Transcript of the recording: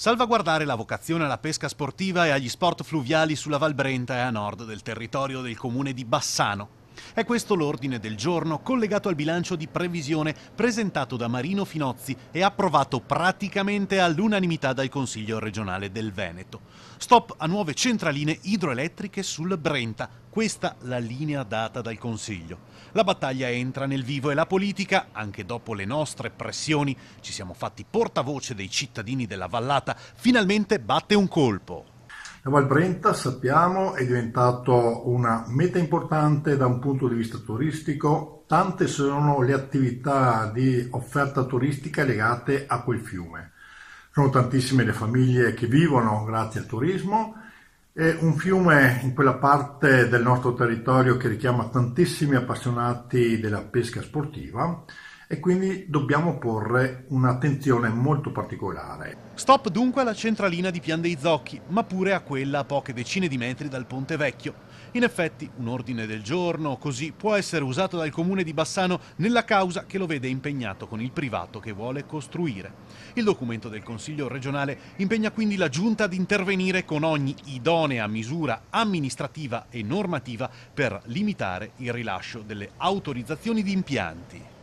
Salvaguardare la vocazione alla pesca sportiva e agli sport fluviali sulla Val Brenta e a nord del territorio del comune di Bassano. È questo l'ordine del giorno collegato al bilancio di previsione presentato da Marino Finozzi e approvato praticamente all'unanimità dal Consiglio regionale del Veneto. Stop a nuove centraline idroelettriche sul Brenta. Questa la linea data dal Consiglio. La battaglia entra nel vivo e la politica, anche dopo le nostre pressioni, ci siamo fatti portavoce dei cittadini della vallata, finalmente batte un colpo. La Val Brenta, sappiamo, è diventato una meta importante da un punto di vista turistico. Tante sono le attività di offerta turistica legate a quel fiume. Sono tantissime le famiglie che vivono grazie al turismo. È un fiume in quella parte del nostro territorio che richiama tantissimi appassionati della pesca sportiva e quindi dobbiamo porre un'attenzione molto particolare. Stop dunque alla centralina di Pian dei Zocchi, ma pure a quella a poche decine di metri dal Ponte Vecchio. In effetti, un ordine del giorno così può essere usato dal comune di Bassano nella causa che lo vede impegnato con il privato che vuole costruire. Il documento del Consiglio regionale impegna quindi la Giunta ad intervenire con ogni idonea misura amministrativa e normativa per limitare il rilascio delle autorizzazioni di impianti.